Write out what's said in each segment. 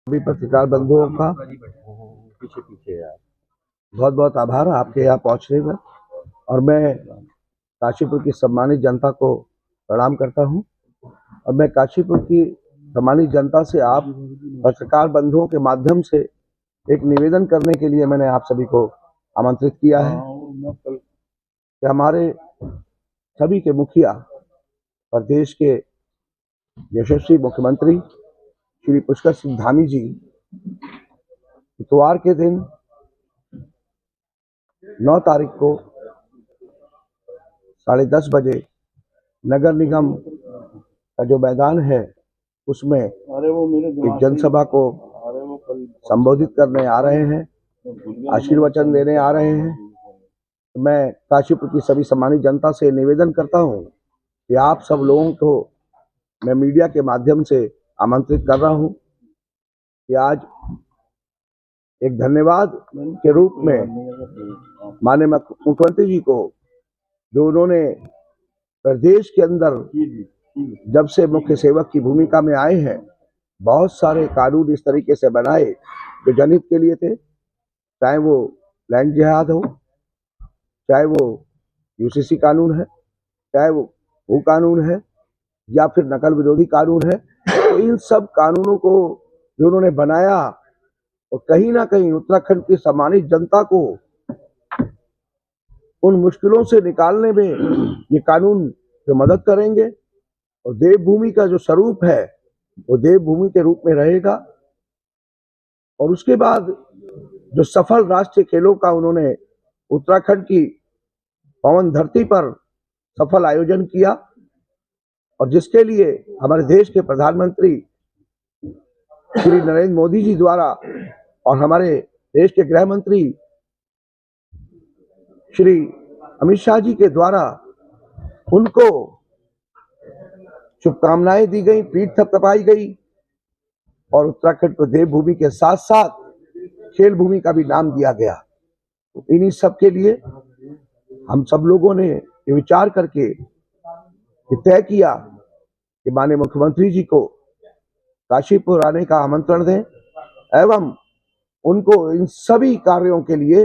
सभी पत्रकार बंधुओं का बहुत बहुत आभार आपके यहाँ पहुँचने में। और मैं काशीपुर की सम्मानित जनता को प्रणाम करता हूँ। और मैं काशीपुर की सम्मानित जनता से आप पत्रकार बंधुओं के माध्यम से एक निवेदन करने के लिए मैंने आप सभी को आमंत्रित किया है कि हमारे सभी के मुखिया प्रदेश के यशस्वी मुख्यमंत्री श्री पुष्कर सिंह धामी जी इतवार के दिन 9 तारीख को 10:30 बजे नगर निगम का जो मैदान है उसमें एक जनसभा को संबोधित करने आ रहे हैं, आशीर्वचन देने आ रहे हैं। मैं काशीपुर की सभी सम्मानित जनता से निवेदन करता हूं कि आप सब लोगों को मैं मीडिया के माध्यम से आमंत्रित कर रहा हूं कि आज एक धन्यवाद के रूप में माननीय मुख्यमंत्री जी को, जो उन्होंने प्रदेश के अंदर जब से मुख्य सेवक की भूमिका में आए हैं, बहुत सारे कानून इस तरीके से बनाए जो जनहित के लिए थे, चाहे वो लैंड जिहाद हो, चाहे वो यूसीसी कानून है, चाहे वो भू कानून है, या फिर नकल विरोधी कानून है। तो इन सब कानूनों को जो उन्होंने बनाया और कहीं ना कहीं उत्तराखंड की सम्मानित जनता को उन मुश्किलों से निकालने में ये कानून जो मदद करेंगे, और देवभूमि का जो स्वरूप है वो देवभूमि के रूप में रहेगा। और उसके बाद जो सफल राष्ट्रीय खेलों का उन्होंने उत्तराखंड की पावन धरती पर सफल आयोजन किया, और जिसके लिए हमारे देश के प्रधानमंत्री श्री नरेंद्र मोदी जी द्वारा और हमारे देश के गृह मंत्री श्री अमित शाह जी के द्वारा उनको शुभकामनाएं दी गई, पीठ थपथपाई गई, और उत्तराखंड को देवभूमि के साथ साथ खेल भूमि का भी नाम दिया गया। तो इन्हीं सब के लिए हम सब लोगों ने ये विचार करके तय किया कि माननीय मुख्यमंत्री जी को काशीपुर आने का आमंत्रण दें एवं उनको इन सभी कार्यों के लिए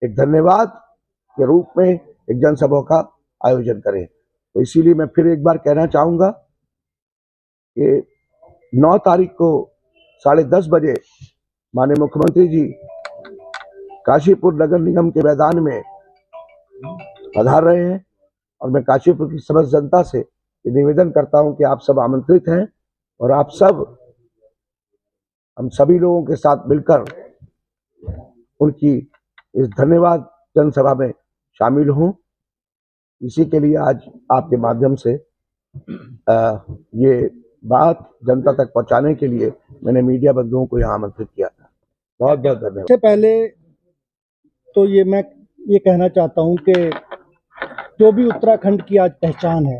एक धन्यवाद के रूप में एक जनसभा का आयोजन करें। तो इसीलिए मैं फिर एक बार कहना चाहूंगा कि 9 तारीख को 10:30 बजे माननीय मुख्यमंत्री जी काशीपुर नगर निगम के मैदान में पधार रहे हैं। और मैं काशीपुर की समस्त जनता से ये निवेदन करता हूं कि आप सब आमंत्रित हैं, और आप सब हम सभी लोगों के साथ मिलकर उनकी इस धन्यवाद जनसभा में शामिल हों। इसी के लिए आज आपके माध्यम से ये बात जनता तक पहुंचाने के लिए मैंने मीडिया बंधुओं को यहाँ आमंत्रित किया था। बहुत बहुत धन्यवाद। सबसे पहले तो मैं ये कहना चाहता हूँ कि जो भी उत्तराखंड की आज पहचान है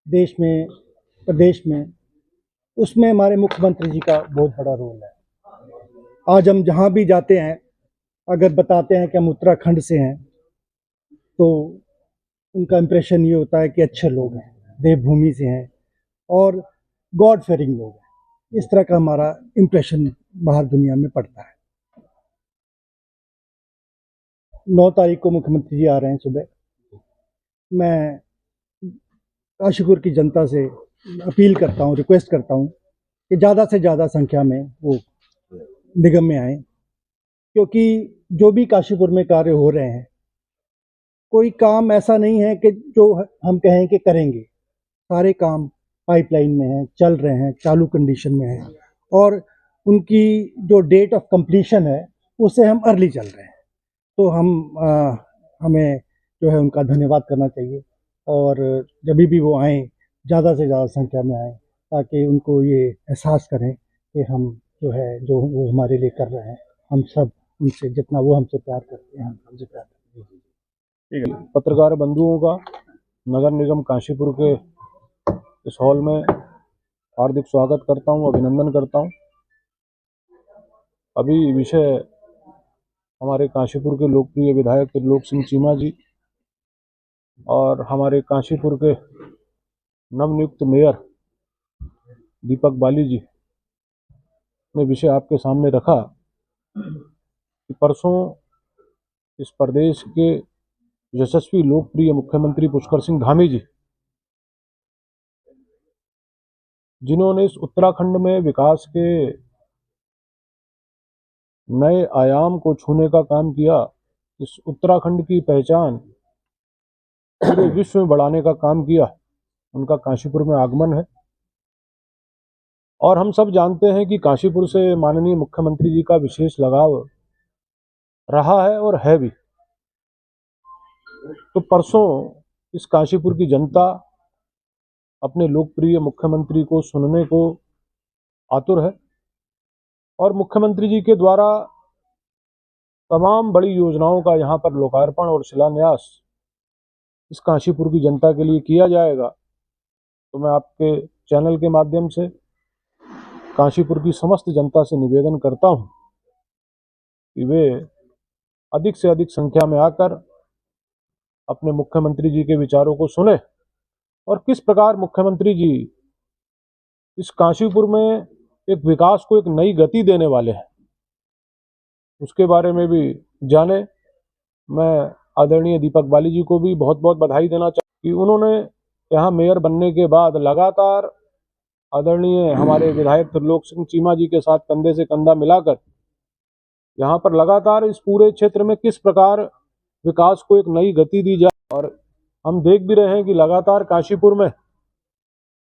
देश में, प्रदेश में, उसमें हमारे मुख्यमंत्री जी का बहुत बड़ा रोल है। आज हम जहाँ भी जाते हैं, अगर बताते हैं कि हम उत्तराखंड से हैं, तो उनका इम्प्रेशन ये होता है कि अच्छे लोग हैं, देवभूमि से हैं और गॉड फेयरिंग लोग हैं। इस तरह का हमारा इम्प्रेशन बाहर दुनिया में पड़ता है। 9 तारीख को मुख्यमंत्री जी आ रहे हैं सुबह। मैं काशीपुर की जनता से अपील करता हूँ, रिक्वेस्ट करता हूँ कि ज़्यादा से ज़्यादा संख्या में वो निगम में आए, क्योंकि जो भी काशीपुर में कार्य हो रहे हैं, कोई काम ऐसा नहीं है कि जो हम कहें कि करेंगे। सारे काम पाइपलाइन में हैं, चल रहे हैं, चालू कंडीशन में हैं, और उनकी जो डेट ऑफ कंप्लीशन है उससे हम अर्ली चल रहे हैं। तो हमें जो है उनका धन्यवाद करना चाहिए, और जब भी वो आएँ, ज़्यादा से ज़्यादा संख्या में आएँ, ताकि उनको ये एहसास करें कि हम जो वो हमारे लिए कर रहे हैं, हम सब उनसे जितना वो हमसे प्यार करते हैं, हम हमसे प्यार करते हैं। पत्रकार बंधुओं का नगर निगम काशीपुर के इस हॉल में हार्दिक स्वागत करता हूं, अभिनंदन करता हूं। अभी विषय हमारे काशीपुर के लोकप्रिय विधायक त्रिलोक सिंह चीमा जी और हमारे काशीपुर के नवनियुक्त मेयर दीपक बाली जी ने विषय आपके सामने रखा कि परसों इस प्रदेश के यशस्वी लोकप्रिय मुख्यमंत्री पुष्कर सिंह धामी जी, जिन्होंने इस उत्तराखंड में विकास के नए आयाम को छूने का काम किया, इस उत्तराखंड की पहचान पूरे विश्व में बढ़ाने का काम किया, उनका काशीपुर में आगमन है। और हम सब जानते हैं कि काशीपुर से माननीय मुख्यमंत्री जी का विशेष लगाव रहा है और है भी। तो परसों इस काशीपुर की जनता अपने लोकप्रिय मुख्यमंत्री को सुनने को आतुर है और मुख्यमंत्री जी के द्वारा तमाम बड़ी योजनाओं का यहाँ पर लोकार्पण और शिलान्यास इस काशीपुर की जनता के लिए किया जाएगा। तो मैं आपके चैनल के माध्यम से काशीपुर की समस्त जनता से निवेदन करता हूँ कि वे अधिक से अधिक संख्या में आकर अपने मुख्यमंत्री जी के विचारों को सुने और किस प्रकार मुख्यमंत्री जी इस काशीपुर में एक विकास को एक नई गति देने वाले हैं, उसके बारे में भी जाने। मैं आदरणीय दीपक बाली जी को भी बहुत बहुत बधाई देना चाहता हूँ कि उन्होंने यहाँ मेयर बनने के बाद लगातार आदरणीय हमारे विधायक त्रिलोक सिंह चीमा जी के साथ कंधे से कंधा मिलाकर यहाँ पर लगातार इस पूरे क्षेत्र में किस प्रकार विकास को एक नई गति दी जाए। और हम देख भी रहे हैं कि लगातार काशीपुर में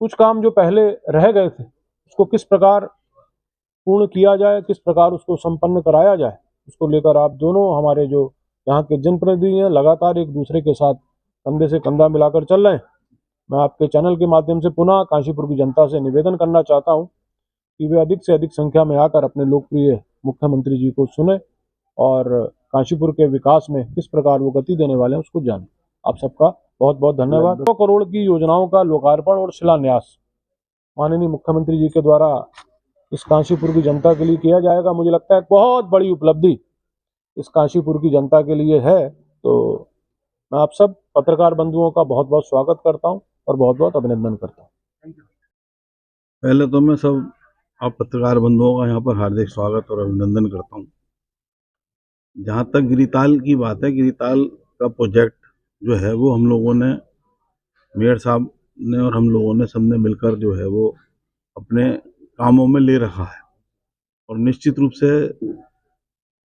कुछ काम जो पहले रह गए थे उसको किस प्रकार पूर्ण किया जाए, किस प्रकार उसको संपन्न कराया जाए, उसको लेकर आप दोनों हमारे जो यहाँ के जनप्रतिनिधि हैं लगातार एक दूसरे के साथ कंधे से कंधा मिलाकर चल रहे हैं। मैं आपके चैनल के माध्यम से पुनः काशीपुर की जनता से निवेदन करना चाहता हूँ कि वे अधिक से अधिक संख्या में आकर अपने लोकप्रिय मुख्यमंत्री जी को सुने और काशीपुर के विकास में किस प्रकार वो गति देने वाले हैं उसको जाने। आप सबका बहुत बहुत धन्यवाद। 100 करोड़ की योजनाओं का लोकार्पण और शिलान्यास माननीय मुख्यमंत्री जी के द्वारा इस काशीपुर की जनता के लिए किया जाएगा। मुझे लगता है बहुत बड़ी उपलब्धि इस काशीपुर की जनता के लिए है। तो मैं आप सब पत्रकार बंधुओं का बहुत बहुत स्वागत करता हूं और बहुत बहुत अभिनंदन करता हूं। पहले तो मैं सब आप पत्रकार बंधुओं का यहाँ पर हार्दिक स्वागत और अभिनंदन करता हूँ। जहाँ तक गिरिताल की बात है, गिरिताल का प्रोजेक्ट जो है वो हम लोगों ने, मेयर साहब ने और हम लोगों ने सबने मिलकर जो है वो अपने कामों में ले रखा है। और निश्चित रूप से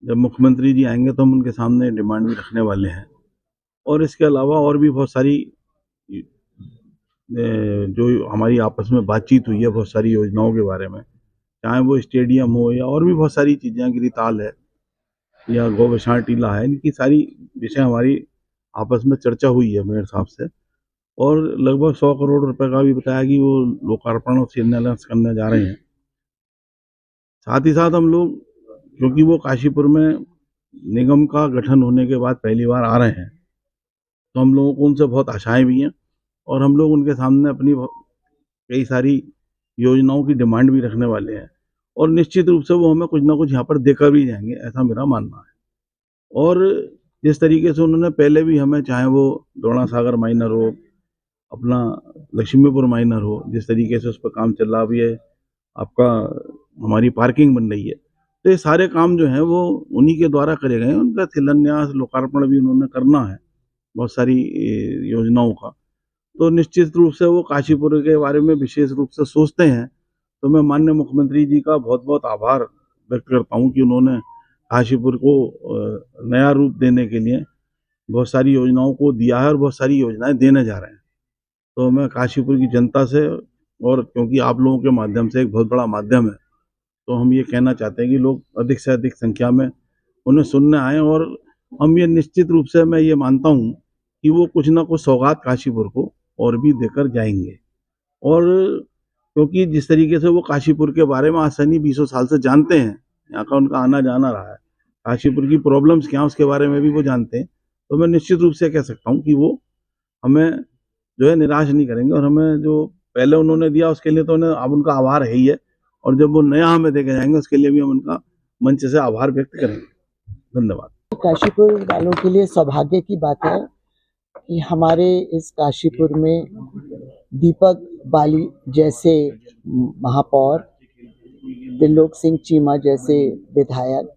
जब मुख्यमंत्री जी आएंगे तो हम उनके सामने डिमांड भी रखने वाले हैं। और इसके अलावा और भी बहुत सारी जो हमारी आपस में बातचीत हुई है बहुत सारी योजनाओं के बारे में, चाहे वो स्टेडियम हो या और भी बहुत सारी चीज़ें, गिरिताल है या गौवैशाण टीला है, इनकी सारी विषय हमारी आपस में चर्चा हुई है मेयर साहब से। और लगभग 100 करोड़ रुपए का भी बताया कि वो लोकार्पण और शिलान्यास करने जा रहे हैं। साथ ही साथ हम लोग, क्योंकि वो काशीपुर में निगम का गठन होने के बाद पहली बार आ रहे हैं, तो हम लोगों को उनसे बहुत आशाएं भी हैं और हम लोग उनके सामने अपनी कई सारी योजनाओं की डिमांड भी रखने वाले हैं। और निश्चित रूप से वो हमें कुछ ना कुछ यहाँ पर देकर भी जाएंगे, ऐसा मेरा मानना है। और जिस तरीके से उन्होंने पहले भी हमें, चाहे वो द्रोणा सागर माइनर हो, अपना लक्ष्मीपुर माइनर हो, जिस तरीके से उस पर काम चल रहा भी है, आपका हमारी पार्किंग बन रही है, तो ये सारे काम जो हैं वो उन्हीं के द्वारा करे गए हैं। उनका शिलान्यास लोकार्पण भी उन्होंने करना है बहुत सारी योजनाओं का। तो निश्चित रूप से वो काशीपुर के बारे में विशेष रूप से सोचते हैं। तो मैं माननीय मुख्यमंत्री जी का बहुत बहुत आभार व्यक्त करता हूँ कि उन्होंने काशीपुर को नया रूप देने के लिए बहुत सारी योजनाओं को दिया है और बहुत सारी योजनाएं देने जा रहे हैं। तो मैं काशीपुर की जनता से, और क्योंकि आप लोगों के माध्यम से एक बहुत बड़ा माध्यम है, तो हम ये कहना चाहते हैं कि लोग अधिक से अधिक संख्या में उन्हें सुनने आए। और हम ये निश्चित रूप से, मैं ये मानता हूँ कि वो कुछ ना कुछ सौगात काशीपुर को और भी देकर जाएंगे। और क्योंकि जिस तरीके से वो काशीपुर के बारे में आसानी 20 साल से जानते हैं, यहाँ का उनका आना जाना रहा है, काशीपुर की प्रॉब्लम्स क्या उसके बारे में भी वो जानते हैं, तो मैं निश्चित रूप से कह सकता हूँ कि वो हमें जो है निराश नहीं करेंगे। और हमें जो पहले उन्होंने दिया उसके लिए तो उन्हें अब उनका आभार है ही है, और जब वो नया हमें देके जाएंगे उसके लिए भी हम उनका मंच से आभार व्यक्त करेंगे। धन्यवाद। काशीपुर वालों के लिए सौभाग्य की बात है कि हमारे इस काशीपुर में दीपक बाली जैसे महापौर त्रिलोक सिंह चीमा जैसे विधायक,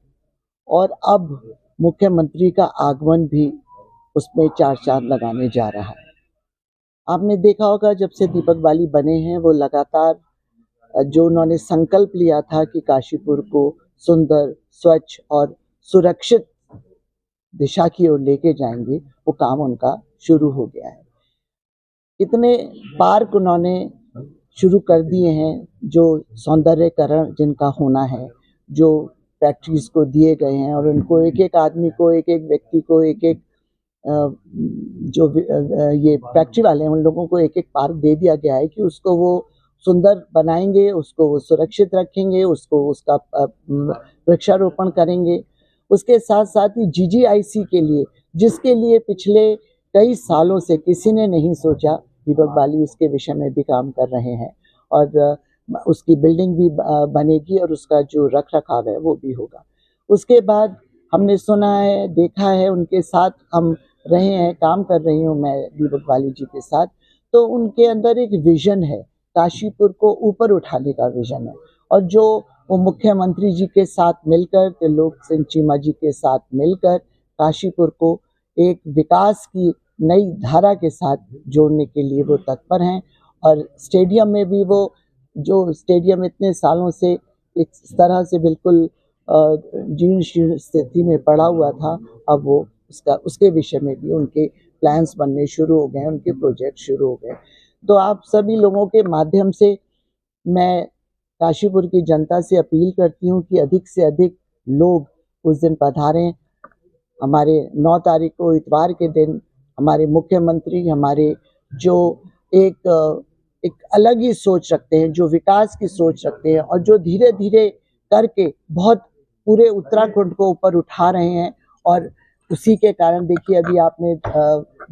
और अब मुख्यमंत्री का आगमन भी उसमें चार लगाने जा रहा है। आपने देखा होगा जब से दीपक बाली बने हैं वो लगातार जो उन्होंने संकल्प लिया था कि काशीपुर को सुंदर, स्वच्छ और सुरक्षित दिशा की ओर लेके जाएंगे, वो काम उनका शुरू हो गया है। इतने पार्क उन्होंने शुरू कर दिए हैं जो सौंदर्यकरण जिनका होना है, जो फैक्ट्रीज को दिए गए हैं, और उनको एक एक आदमी को, एक एक व्यक्ति को, एक एक जो ये फैक्ट्री वाले हैं उन लोगों को एक एक पार्क दे दिया गया है कि उसको वो सुंदर बनाएंगे, उसको वो सुरक्षित रखेंगे, उसको उसका वृक्षारोपण करेंगे। उसके साथ साथ ही GGIC के लिए, जिसके लिए पिछले कई सालों से किसी ने नहीं सोचा, दीपक बाली उसके विषय में भी काम कर रहे हैं, और उसकी बिल्डिंग भी बनेगी और उसका जो रख रखाव है वो भी होगा। उसके बाद हमने सुना है, देखा है, उनके साथ हम रहे हैं, काम कर रही हूँ मैं दीपक बाली जी के साथ, तो उनके अंदर एक विजन है, काशीपुर को ऊपर उठाने का विजन है, और जो वो मुख्यमंत्री जी के साथ मिलकर, त्रिलोक सिंह चीमा जी के साथ मिलकर काशीपुर को एक विकास की नई धारा के साथ जोड़ने के लिए वो तत्पर हैं। और स्टेडियम में भी वो, जो स्टेडियम इतने सालों से इस तरह से बिल्कुल जीर्ण शीर्ण स्थिति में पड़ा हुआ था, अब वो उसके विषय में भी उनके प्लान्स बनने शुरू हो गए, उनके प्रोजेक्ट शुरू हो गए। तो आप सभी लोगों के माध्यम से मैं काशीपुर की जनता से अपील करती हूँ कि अधिक से अधिक लोग उस दिन पधारें। हमारे 9 तारीख को इतवार के दिन हमारे मुख्यमंत्री, हमारे जो एक अलग ही सोच रखते हैं, जो विकास की सोच रखते हैं, और जो धीरे धीरे करके बहुत पूरे उत्तराखंड को ऊपर उठा रहे हैं। और उसी के कारण देखिए अभी आपने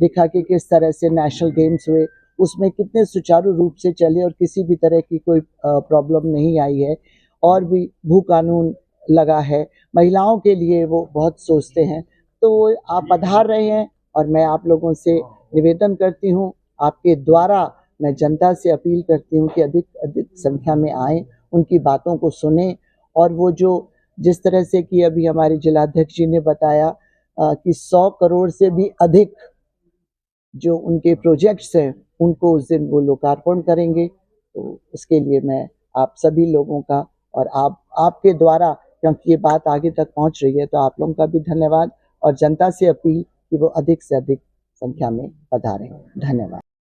देखा कि किस तरह से नेशनल गेम्स हुए, उसमें कितने सुचारू रूप से चले और किसी भी तरह की कोई प्रॉब्लम नहीं आई है। और भी भू कानून लगा है, महिलाओं के लिए वो बहुत सोचते हैं। तो आप पधार रहे हैं, और मैं आप लोगों से निवेदन करती हूँ, आपके द्वारा मैं जनता से अपील करती हूँ कि अधिक संख्या में आएँ, उनकी बातों को सुने, और वो जो जिस तरह से कि अभी हमारे जिलाध्यक्ष जी ने बताया कि 100 करोड़ से भी अधिक जो उनके प्रोजेक्ट्स हैं उनको उस दिन वो लोकार्पण करेंगे। तो उसके लिए मैं आप सभी लोगों का, और आपके द्वारा, क्योंकि ये बात आगे तक पहुंच रही है, तो आप लोगों का भी धन्यवाद, और जनता से अपील कि वो अधिक से अधिक संख्या में पधारें। धन्यवाद।